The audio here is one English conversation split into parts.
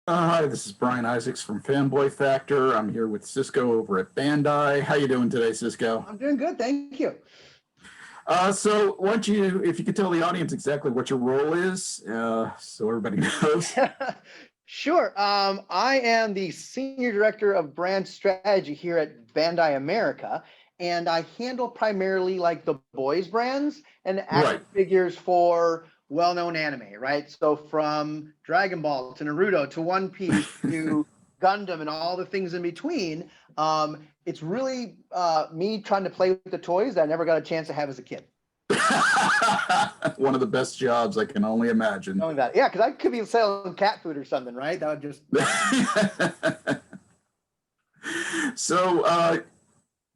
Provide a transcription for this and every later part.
Hi, this is Brian Isaacs from Fanboy Factor. I'm here with Cisco over at Bandai. How you doing today, Cisco? I'm doing good, thank you. So why don't you, if you could tell the audience exactly what your role is, so everybody knows. Sure. I am the Senior Director of Brand Strategy here at Bandai America, and I handle primarily like the boys brands and Right. action figures for well-known anime, right? So from Dragon Ball to Naruto to One Piece to Gundam and all the things in between. It's really me trying to play with the toys that I never got a chance to have as a kid. One of the best jobs I can only imagine. Knowing that, yeah, because I could be selling cat food or something, right? That would just. So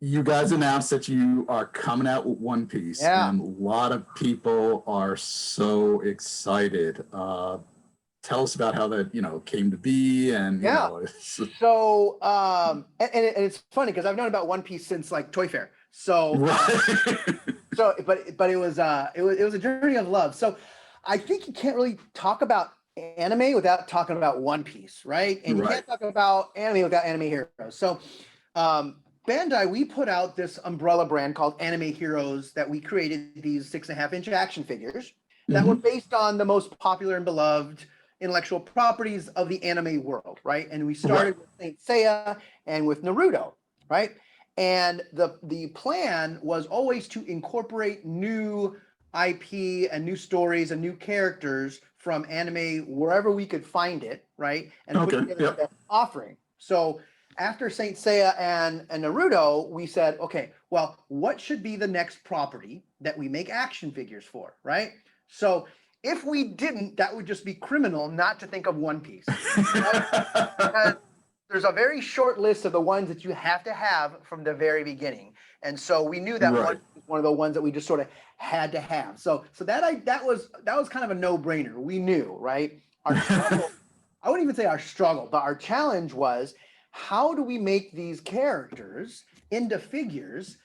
you guys announced that you are coming out with One Piece, Yeah. and a lot of people are so excited. Tell us about how that came to be, and Yeah. So and it's funny because I've known about One Piece since like Toy Fair. So right. but it was a journey of love. So I think you can't really talk about anime without talking about One Piece, right? And you Right. can't talk about anime without anime heroes. So Bandai, we put out this umbrella brand called Anime Heroes that we created these 6.5-inch action figures that were based on the most popular and beloved intellectual properties of the anime world, right? And we started with Saint Seiya and with Naruto, right? And the plan was always to incorporate new IP and new stories and new characters from anime wherever we could find it, right? And put together the best offering. So after Saint Seiya and Naruto, we said, okay, well, what should be the next property that we make action figures for, right? So if we didn't, that would just be criminal not to think of One Piece. Right? Because there's a very short list of the ones that you have to have from the very beginning. And so we knew that one of the ones that we just sort of had to have. So that was kind of a no-brainer. We knew, right? Our struggle, I wouldn't even say our struggle, but our challenge was, how do we make these characters into figures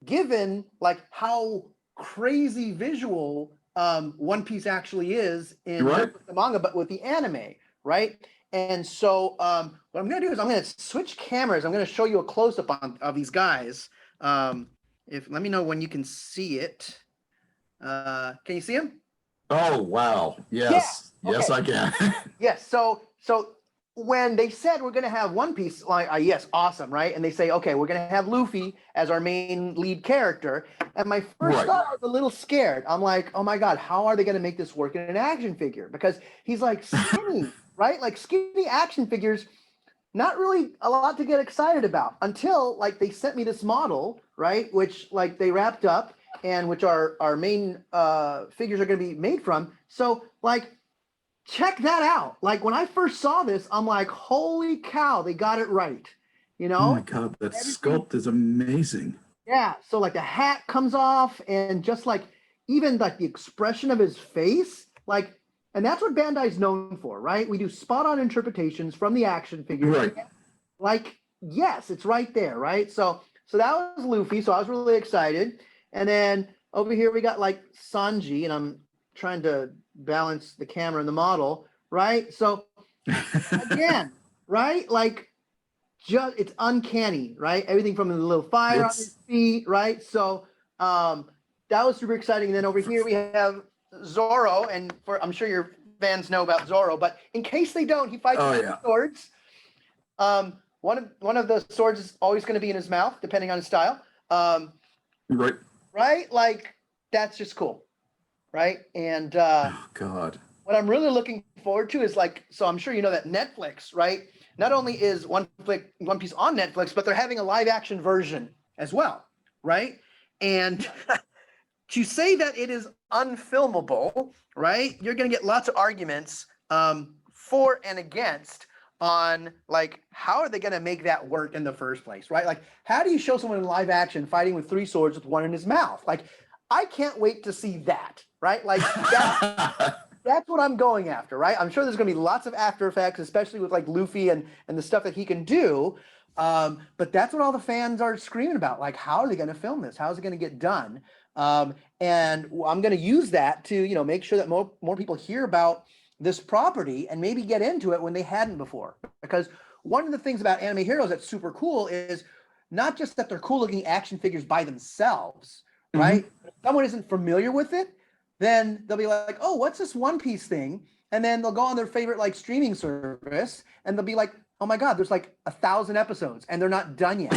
given like how crazy visual One Piece actually is in not with the manga, but with the anime, right? And so what I'm going to do is I'm going to switch cameras. I'm going to show you a close-up of these guys. Let me know when you can see it. Can you see them? Oh, wow. Yes. Yeah. Yes, okay. I can. Yes. So when they said we're going to have One Piece, like, yes, awesome, right? And they say, okay, we're going to have Luffy as our main lead character. And my first thought, I was a little scared. I'm like, oh my God, how are they going to make this work in an action figure? Because he's like skinny, right? Like skinny action figures, not really a lot to get excited about until like they sent me this model, right? Which like they wrapped up and which our main figures are going to be made from. So like, check that out. Like when I first saw this, I'm like, holy cow, they got it right. You know? Oh my God, that sculpt is amazing. Yeah. So like the hat comes off and just like even like the expression of his face, like, and that's what Bandai's known for, right? We do spot on interpretations from the action figures. Right. Like, yes, it's right there, right? So that was Luffy. So I was really excited. And then over here we got like Sanji, and I'm trying to balance the camera and the model, right? So again, right? Like just it's uncanny, right? Everything from the little fire on his feet, right? So that was super exciting. And then over here we have Zoro, and I'm sure your fans know about Zoro, but in case they don't, he fights with swords. One of the swords is always going to be in his mouth, depending on his style. Right? Like that's just cool. Right. And oh God, what I'm really looking forward to is like, so I'm sure you know that Netflix, right? Not only is One Piece on Netflix, but they're having a live action version as well, right? And to say that it is unfilmable, right? You're going to get lots of arguments for and against on like how are they going to make that work in the first place, right? Like how do you show someone in live action fighting with 3 swords with one in his mouth? Like I can't wait to see that, right? Like that's what I'm going after, right? I'm sure there's going to be lots of After Effects, especially with like Luffy and the stuff that he can do. But that's what all the fans are screaming about. Like, how are they going to film this? How is it going to get done? And I'm going to use that to, make sure that more people hear about this property and maybe get into it when they hadn't before. Because one of the things about Anime Heroes that's super cool is not just that they're cool looking action figures by themselves, right? If someone isn't familiar with it, then they'll be like, oh, what's this One Piece thing? And then they'll go on their favorite like streaming service and they'll be like, oh my God, there's like 1,000 episodes and they're not done yet.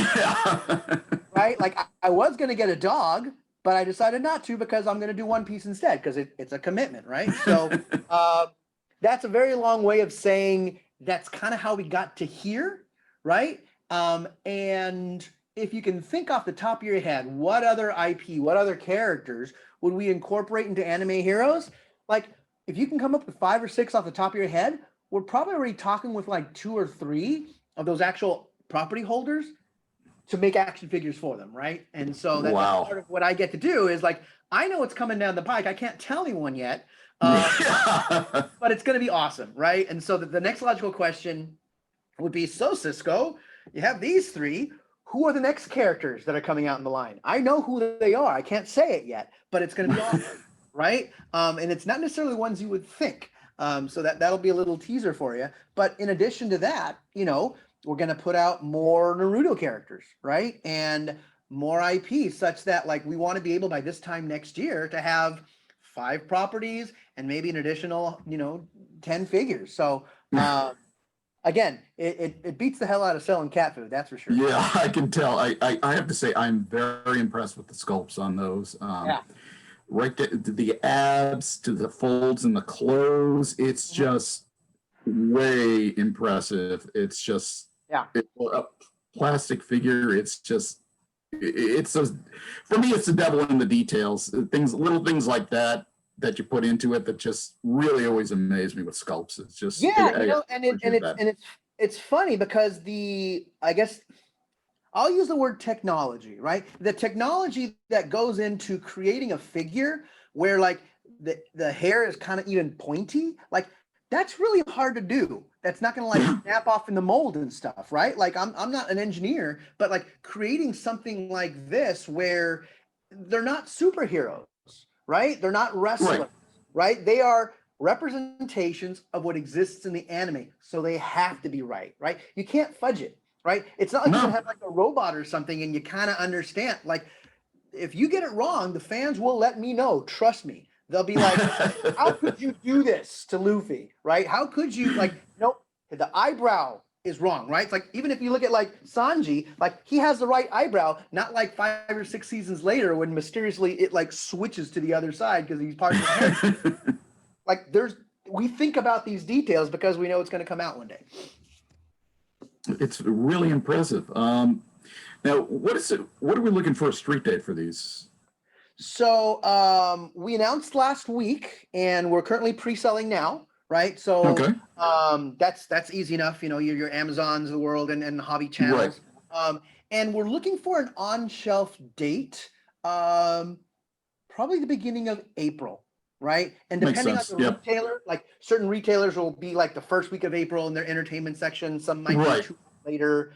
Right? Like I was going to get a dog, but I decided not to because I'm going to do One Piece instead because it's a commitment, right? So that's a very long way of saying that's kind of how we got to here, right? And if you can think off the top of your head, what other IP, what other characters would we incorporate into Anime Heroes? Like, if you can come up with 5 or 6 off the top of your head, we're probably already talking with like 2 or 3 of those actual property holders to make action figures for them, right? And so that's part of what I get to do is like, I know what's coming down the pike. I can't tell anyone yet, but it's going to be awesome, right? And so the next logical question would be, so Cisco, you have these 3. Who are the next characters that are coming out in the line? I know who they are. I can't say it yet, but it's going to be awesome, right? And it's not necessarily ones you would think. So that'll be a little teaser for you. But in addition to that, you know, we're going to put out more Naruto characters, right? And more IP such that like we want to be able by this time next year to have 5 properties and maybe an additional, you know, 10 figures. So, again, it beats the hell out of selling cat food, that's for sure. Yeah, I can tell. I have to say, I'm very impressed with the sculpts on those. Right to the abs, to the folds and the clothes. It's just way impressive. It's just a plastic figure. It's just, it's a, for me, it's the devil in the details. Little things like that you put into it that just really always amaze me with sculpts. It's just it's funny because I guess I'll use the word technology, right? The technology that goes into creating a figure where like the hair is kind of even pointy, like that's really hard to do. That's not going to like snap off in the mold and stuff, right? Like I'm not an engineer, but like creating something like this where they're not superheroes, right? They're not wrestlers, right? They are representations of what exists in the anime. So they have to be right? You can't fudge it, right? It's not like you can have like a robot or something and you kind of understand. Like if you get it wrong, the fans will let me know. Trust me. They'll be like, how could you do this to Luffy, right? How could you like, nope, the eyebrow is wrong, right? It's like, even if you look at like Sanji, like he has the right eyebrow, not like 5 or 6 seasons later when mysteriously it like switches to the other side because he's part of the hair. Like we think about these details because we know it's going to come out one day. It's really impressive. Now, what are we looking for a street date for these? So we announced last week and we're currently pre-selling now, right? So that's easy enough, you know, your Amazons of the world and hobby channels. And we're looking for an on-shelf date, probably the beginning of April, right? And depending on the retailer, like certain retailers will be like the first week of April in their entertainment section, some might be 2 weeks later.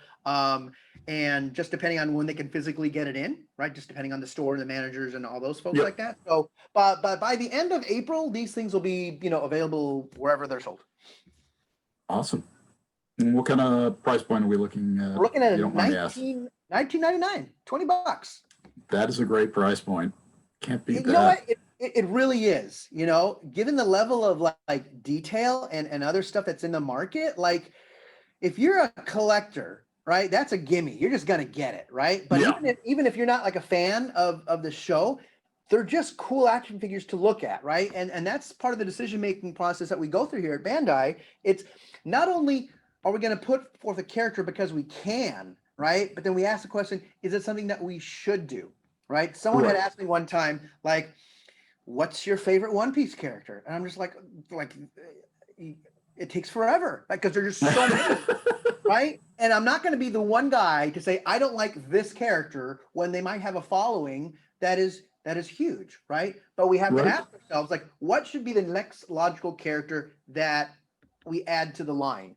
And just depending on when they can physically get it in, right? Just depending on the store, the managers, and all those folks like that. So, but by the end of April, these things will be, you know, available wherever they're sold. Awesome. And what kind of price point are we looking at? We're looking at $19.99, $20. That is a great price point. Can't beat that. You know what? It really is. You know, given the level of like detail and other stuff that's in the market, like if you're a collector, right, that's a gimme. You're just gonna get it, right? But even if you're not like a fan of the show, they're just cool action figures to look at, right? And that's part of the decision-making process that we go through here at Bandai. It's not only are we gonna put forth a character because we can, right? But then we ask the question, is it something that we should do, right? Someone had asked me one time, like, what's your favorite One Piece character? And I'm just like it takes forever, like, because there's just so many. Right? And I'm not going to be the one guy to say I don't like this character when they might have a following that is huge, right? But we have to ask ourselves, like, what should be the next logical character that we add to the line,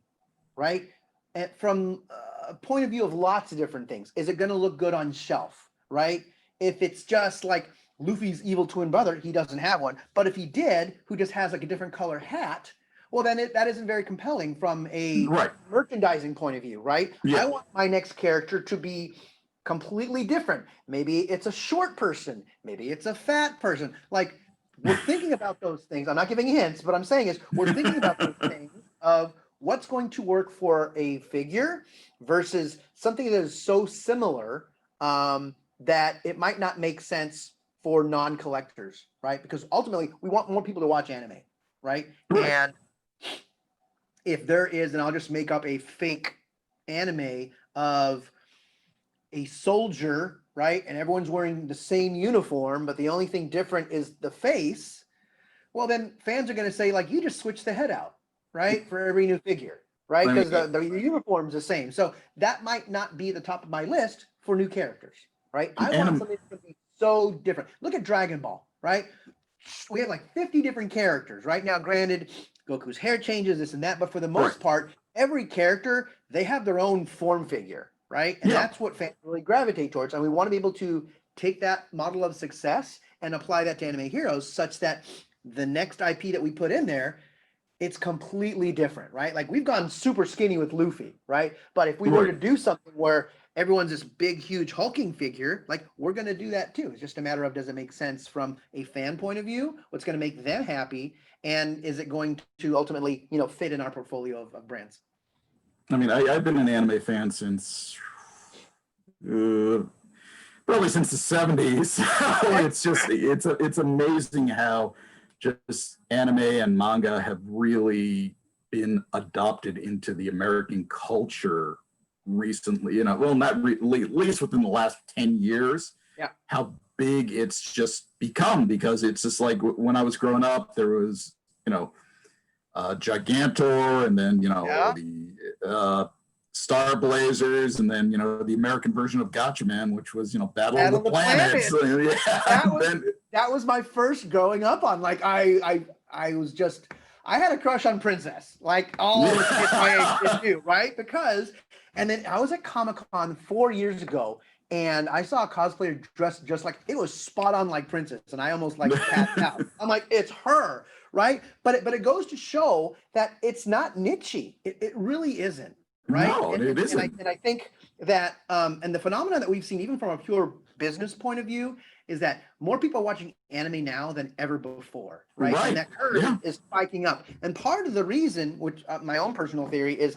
right? And from a point of view of lots of different things, is it going to look good on shelf, right? If it's just like Luffy's evil twin brother, he doesn't have one. But if he did, who just has like a different color hat, well, then that isn't very compelling from a Right. merchandising point of view, right? Yeah. I want my next character to be completely different. Maybe it's a short person, maybe it's a fat person. Like, we're thinking about those things. I'm not giving hints, but I'm saying is we're thinking about those things of what's going to work for a figure versus something that is so similar that it might not make sense for non-collectors, right? Because ultimately we want more people to watch anime, right? Right. And if there is, and I'll just make up a fake anime of a soldier, right? And everyone's wearing the same uniform, but the only thing different is the face. Well, then fans are going to say, like, you just switch the head out, right? For every new figure, right? Because the uniform's the same. So that might not be at the top of my list for new characters, right? I want something that's going to be so different. Look at Dragon Ball, right? We have like 50 different characters right now. Granted, Goku's hair changes, this and that, but for the most part, every character, they have their own form figure, right? And that's what fans really gravitate towards. And we want to be able to take that model of success and apply that to Anime Heroes such that the next IP that we put in there, it's completely different, right? Like, we've gone super skinny with Luffy, right? But if we were to do something where everyone's this big, huge hulking figure, like, we're going to do that too. It's just a matter of, does it make sense from a fan point of view? What's going to make them happy? And is it going to ultimately, fit in our portfolio of brands? I mean, I've been an anime fan since probably since the 70s. It's amazing how just anime and manga have really been adopted into the American culture recently. Well, not at least within the last 10 years. Yeah. How big it's just become, because it's just like when I was growing up, there was, Gigantor, and then, the Star Blazers, and then, the American version of Gatchaman, which was, Battle of the Planets. That was my first growing up on. Like, I had a crush on Princess, like all of the kids my age do, right? And then I was at Comic-Con 4 years ago, and I saw a cosplayer dressed just like, it was spot on like Princess, and I almost like passed out. I'm like, it's her, right? But it goes to show that it's not niche-y. It really isn't, right? No, it isn't. And I think that, and the phenomenon that we've seen, even from a pure business point of view, is that more people are watching anime now than ever before, right? And that curve is spiking up. And part of the reason, which my own personal theory is,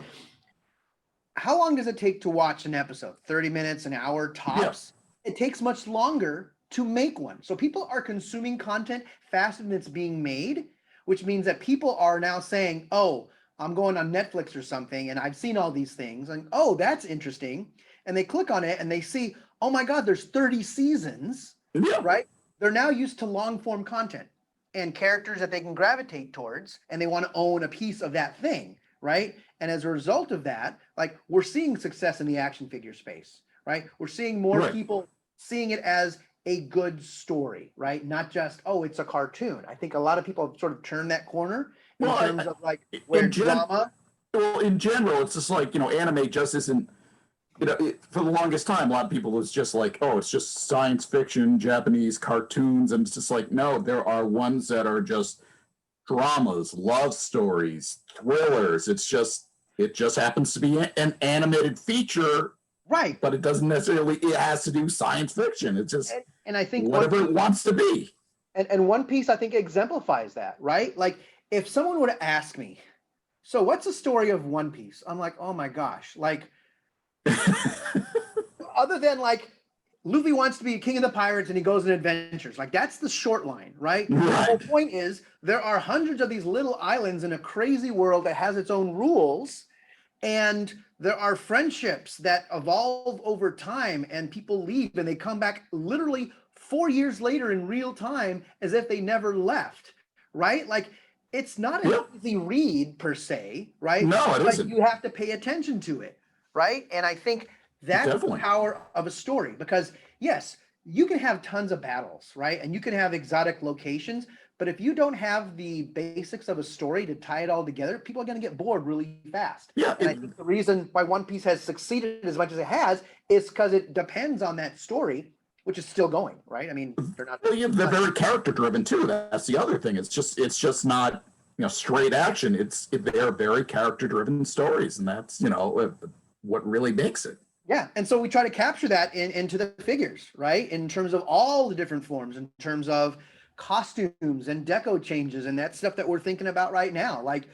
how long does it take to watch an episode? 30 minutes, an hour tops? It takes much longer to make one. So people are consuming content faster than it's being made, which means that people are now saying, oh, I'm going on Netflix or something, and I've seen all these things, and oh, that's interesting. And they click on it and they see, oh my God, there's 30 seasons, right? They're now used to long form content and characters that they can gravitate towards, and they want to own a piece of that thing, right? And as a result of that, like, we're seeing success in the action figure space, right? We're seeing more people seeing it as a good story, right? Not just, oh, it's a cartoon. I think a lot of people have sort of turned that corner in terms of like where drama. Well, in general, it's just like, anime just isn't, for the longest time, a lot of people was just like, oh, it's just science fiction, Japanese cartoons. And it's just like, no, there are ones that are just dramas, love stories, thrillers. It just happens to be an animated feature, right? But it doesn't necessarily, it has to do science fiction. It's just, and I think whatever it wants to be. And One Piece, I think, exemplifies that, right? Like, if someone were to ask me, so what's the story of One Piece? I'm like, oh my gosh, like, other than like, Luffy wants to be king of the pirates and he goes on adventures. Like, that's the short line, right? The whole point is there are hundreds of these little islands in a crazy world that has its own rules, and there are friendships that evolve over time, and people leave and they come back literally 4 years later in real time as if they never left, right? Like, it's not an easy read per se, right? No, it isn't. You have to pay attention to it, right? And I think that's the power of a story, because yes, you can have tons of battles, right? And you can have exotic locations, but if you don't have the basics of a story to tie it all together, people are going to get bored really fast. Yeah. And I think the reason why One Piece has succeeded as much as it has is because it depends on that story, which is still going, right? I mean, they're not. Well, they're very character driven too. That's the other thing. It's just not straight action. They're very character driven stories, and that's what really makes it. Yeah, and so we try to capture that into the figures, right? In terms of all the different forms, in terms of costumes and deco changes, and that stuff that we're thinking about right now. Like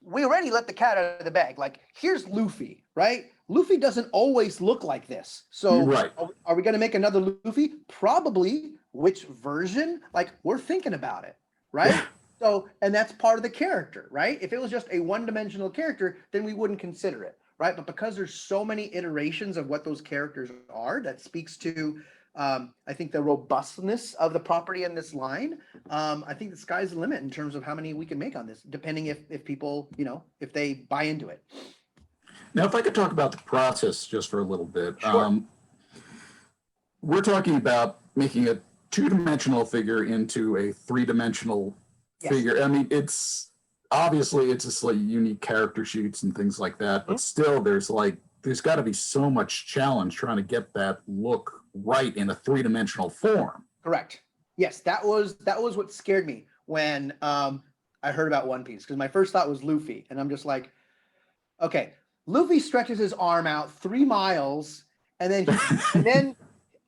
we already let the cat out of the bag. Like, here's Luffy, right? Luffy doesn't always look like this. So Right. are we going to make another Luffy? Probably. Which version? Like, we're thinking about it, right? So, and that's part of the character, right? If it was just a one-dimensional character, then we wouldn't consider it, right? But because there's so many iterations of what those characters are, that speaks to, I think, the robustness of the property in this line. I think the sky's the limit in terms of how many we can make on this, depending if people, if they buy into it. Now, if I could talk about the process just for a little bit. Sure. We're talking about making a two-dimensional figure into a three-dimensional figure. I mean, it's just like unique character sheets and things like that, but still there's got to be so much challenge trying to get that look right in a three-dimensional form. Correct. Yes, that was what scared me when I heard about One Piece, because my first thought was Luffy, and I'm just like, okay, Luffy stretches his arm out 3 miles, and then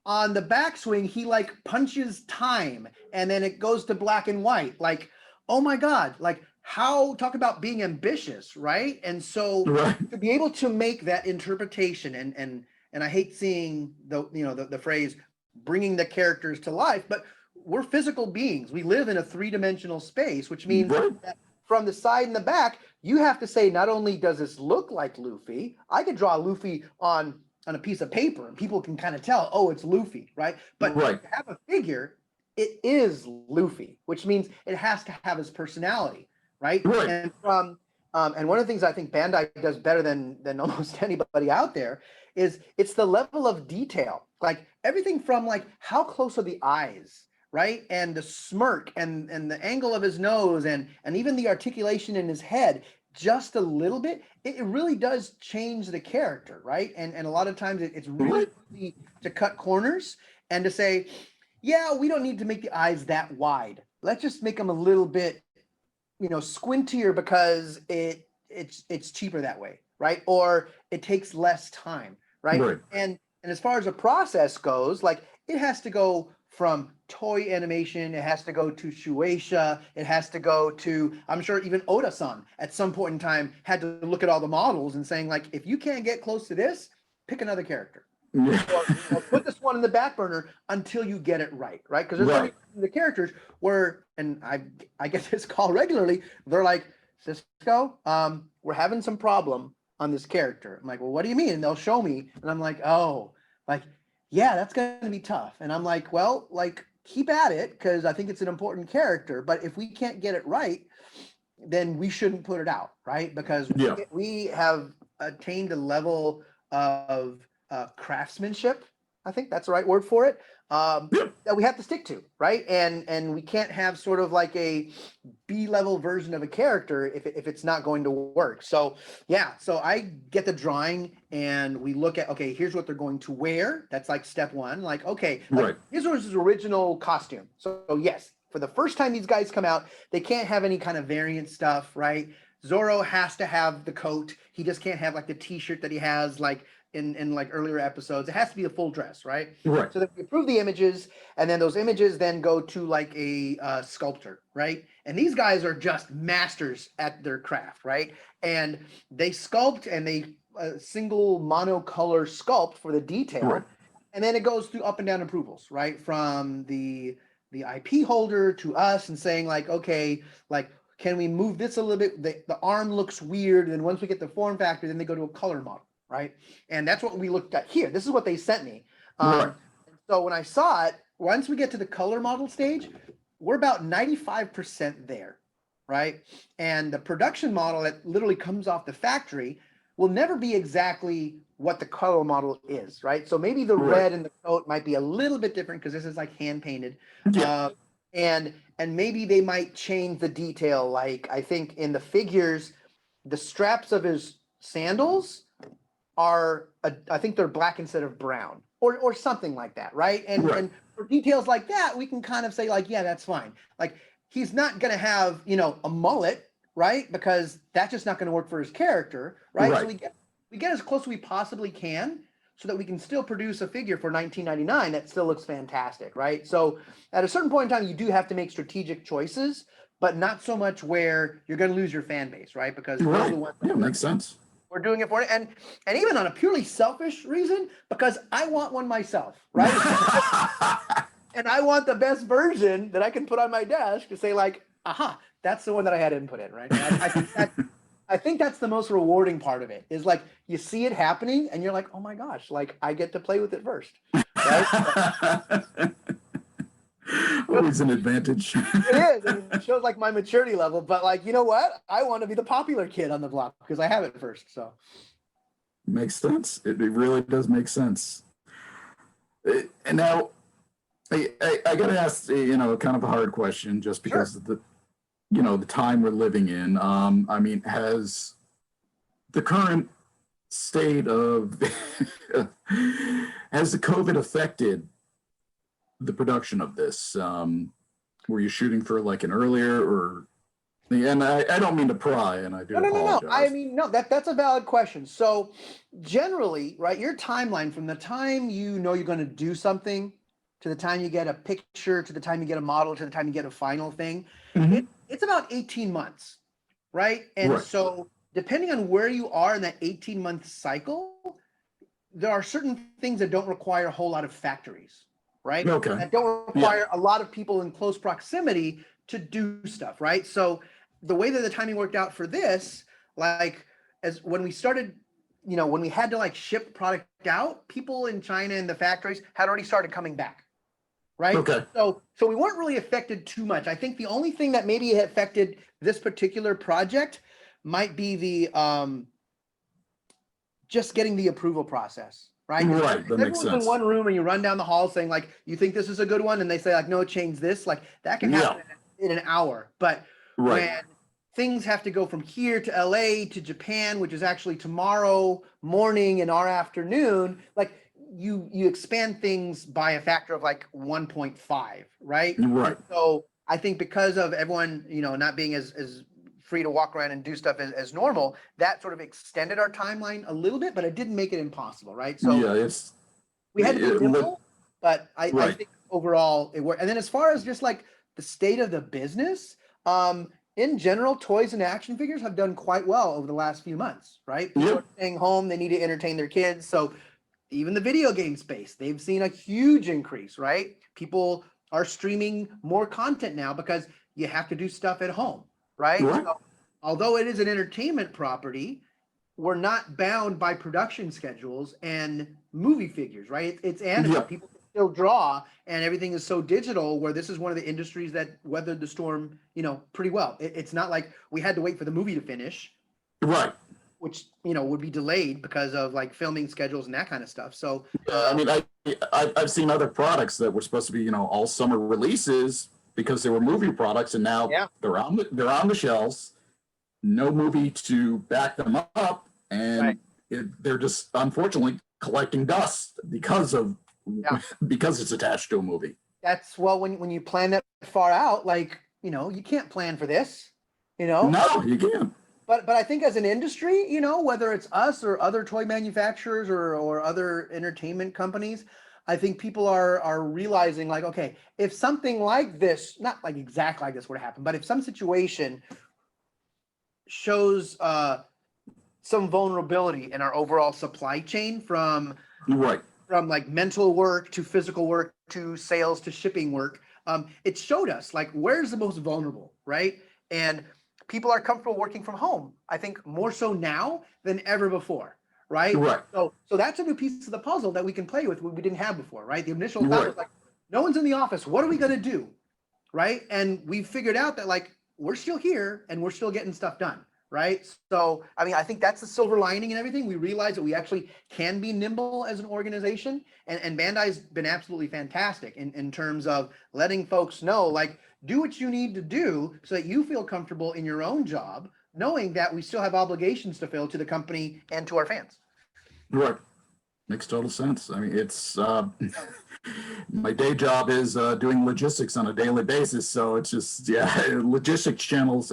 on the backswing he like punches time, and then it goes to black and white. Like, oh my God, like, talk about being ambitious, right? And so to be able to make that interpretation, and I hate seeing the phrase bringing the characters to life, but we're physical beings. We live in a 3-dimensional space, which means that from the side and the back, you have to say, not only does this look like Luffy, I could draw Luffy on a piece of paper and people can kind of tell, oh, it's Luffy, right? But to have a figure, it is Luffy, which means it has to have his personality, right? And and one of the things I think Bandai does better than almost anybody out there is it's the level of detail. Like, everything from like how close are the eyes, right? And the smirk and the angle of his nose and even the articulation in his head, just a little bit, it really does change the character, right? And a lot of times it's really easy to cut corners and to say, yeah, we don't need to make the eyes that wide. Let's just make them a little bit, squintier because it's cheaper that way, right? Or it takes less time, right? And as far as the process goes, like, it has to go from toy animation, it has to go to Shueisha, it has to go to, I'm sure even Oda-san at some point in time had to look at all the models and saying, like, if you can't get close to this, pick another character. Or put this one in the back burner until you get it right? Because there's the characters where, and I get this call regularly, they're like, Cisco, we're having some problem on this character. I'm like, well, what do you mean? And they'll show me, and I'm like, oh, like, yeah, that's going to be tough. And I'm like, well, like, keep at it, because I think it's an important character. But if we can't get it right, then we shouldn't put it out, right? Because we have attained a level of craftsmanship, I think that's the right word for it, that we have to stick to, right? And we can't have sort of like a B-level version of a character if it's not going to work. So so I get the drawing and we look at, okay, here's what they're going to wear. That's like step one. Like, okay, here's his original costume. So yes, for the first time these guys come out, they can't have any kind of variant stuff, right? Zoro has to have the coat. He just can't have like the t-shirt that he has like in like earlier episodes. It has to be a full dress, right? So that we approve the images, and then those images then go to like a sculptor, right? And these guys are just masters at their craft, right? And they sculpt, and they single monocolor sculpt for the detail, and then it goes through up and down approvals, right? From the IP holder to us, and saying like, okay, like, can we move this a little bit? The arm looks weird, and once we get the form factor, then they go to a color model. Right. And that's what we looked at here. This is what they sent me. So when I saw it, once we get to the color model stage, we're about 95% there. Right. And the production model that literally comes off the factory will never be exactly what the color model is. Right. So maybe the red in the coat might be a little bit different because this is like hand painted. And maybe they might change the detail. Like, I think in the figures, the straps of his sandals are I think they're black instead of brown, or something like that, right? And for details like that, we can kind of say like, yeah, that's fine. Like, he's not going to have, a mullet, right? Because that's just not going to work for his character, right? So we get as close as we possibly can so that we can still produce a figure for $19.99 that still looks fantastic, right? So at a certain point in time, you do have to make strategic choices, but not so much where you're going to lose your fan base, right? Because those are the ones that makes sense. We're doing it for it, and even on a purely selfish reason, because I want one myself, right? And I want the best version that I can put on my desk to say, like, aha, that's the one that I had input in, right? I think that's the most rewarding part of it, is like you see it happening and you're like, oh my gosh, like I get to play with it first, right? Always an advantage. It is. And it shows like my maturity level, but like, you know what? I want to be the popular kid on the block because I have it first. So makes sense. It really does make sense. And now I got to ask, kind of a hard question just because of the time we're living in. I mean, has the current state of has the COVID affected the production of this? Were you shooting for like an earlier or? And I don't mean to pry, and I do apologize. No. I mean, no, that's a valid question. So generally, right, your timeline from the time you're going to do something to the time you get a picture, to the time you get a model, to the time you get a final thing, it's about 18 months, right? And so depending on where you are in that 18-month cycle, there are certain things that don't require a whole lot of factories, right? Okay. That don't require a lot of people in close proximity to do stuff, right? So the way that the timing worked out for this, like as when we started, when we had to like ship product out, people in China and the factories had already started coming back, right? Okay. So we weren't really affected too much. I think the only thing that maybe affected this particular project might be the just getting the approval process, right? Right, that makes sense. Everyone's in one room and you run down the hall saying like, you think this is a good one? And they say like, no, change this. Like that can happen in an hour. But when things have to go from here to LA to Japan, which is actually tomorrow morning and our afternoon, like you expand things by a factor of like 1.5, right? Right. So I think because of everyone, not being as free to walk around and do stuff as normal, that sort of extended our timeline a little bit, but it didn't make it impossible, right? So we had to be nimble, but I think overall it worked. And then as far as just like the state of the business, in general, toys and action figures have done quite well over the last few months, right? People are staying home, they need to entertain their kids. So even the video game space, they've seen a huge increase, right? People are streaming more content now because you have to do stuff at home, right? So, although it is an entertainment property, we're not bound by production schedules and movie figures, right? It's anime. People can still draw, and everything is so digital where this is one of the industries that weathered the storm, pretty well. It's not like we had to wait for the movie to finish. Right. Which, would be delayed because of like filming schedules and that kind of stuff. So, I mean, I've seen other products that were supposed to be, all summer releases because they were movie products, and now they're on the shelves. No movie to back them up, and they're just unfortunately collecting dust because it's attached to a movie. That's when you plan that far out, like you can't plan for this, No, you can't. But I think as an industry, whether it's us or other toy manufacturers or other entertainment companies, I think people are realizing like, okay, if something like this, not like exact like this would happen, but if some situation shows some vulnerability in our overall supply chain from like mental work to physical work to sales to shipping work, it showed us like where's the most vulnerable, right? And people are comfortable working from home, I think more so now than ever before, right? So that's a new piece of the puzzle that we can play with we didn't have before, right? The initial thought was like, no one's in the office, what are we going to do, right? And we figured out that like we're still here and we're still getting stuff done, right? So I mean, I think that's the silver lining and everything. We realize that we actually can be nimble as an organization, and Bandai's been absolutely fantastic in terms of letting folks know like, do what you need to do so that you feel comfortable in your own job, knowing that we still have obligations to fill to the company and to our fans. Right. Makes total sense. I mean, it's my day job is doing logistics on a daily basis. So it's just, logistics channels.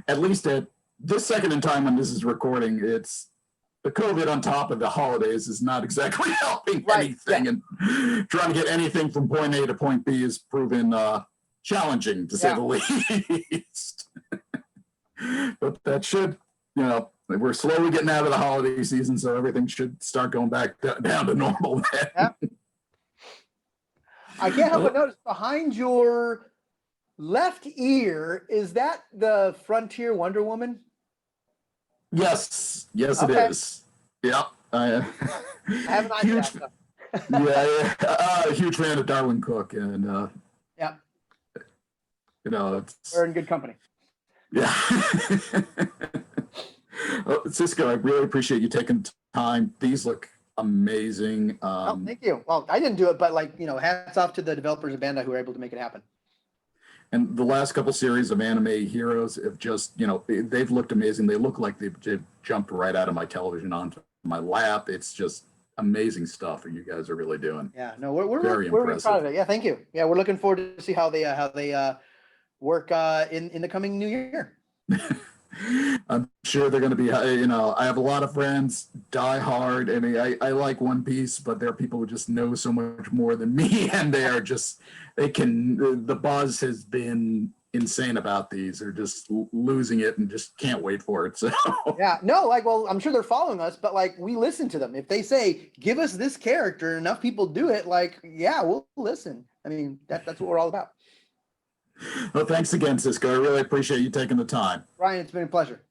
At least at this second in time when this is recording, it's the COVID on top of the holidays is not exactly helping anything. Yeah. And trying to get anything from point A to point B is proven challenging, to say the least. But that should, we're slowly getting out of the holiday season, so everything should start going back down to normal then. Yeah. I can't help but notice behind your left ear, is that the Frontier Wonder Woman? Yes, it is. Yep. I have an huge, huge fan of Darwin Cook, and we're in good company. Yeah. Cisco, I really appreciate you taking time. These look amazing. Thank you. Well, I didn't do it, but hats off to the developers of Bandai who were able to make it happen. And the last couple series of Anime Heroes have just, they've looked amazing. They look like they've jumped right out of my television onto my lap. It's just amazing stuff that you guys are really doing. Yeah, no, we're very proud of it. Yeah, thank you. Yeah, we're looking forward to see how they work in the coming new year. I'm sure they're going to be, I have a lot of friends, die hard. I mean, I like One Piece, but there are people who just know so much more than me, and they are just, the buzz has been insane about these. They're just losing it and just can't wait for it. So yeah, no, I'm sure they're following us, but we listen to them. If they say, give us this character, and enough people do it, we'll listen. I mean, that's what we're all about. Well, thanks again, Cisco. I really appreciate you taking the time. Ryan, it's been a pleasure.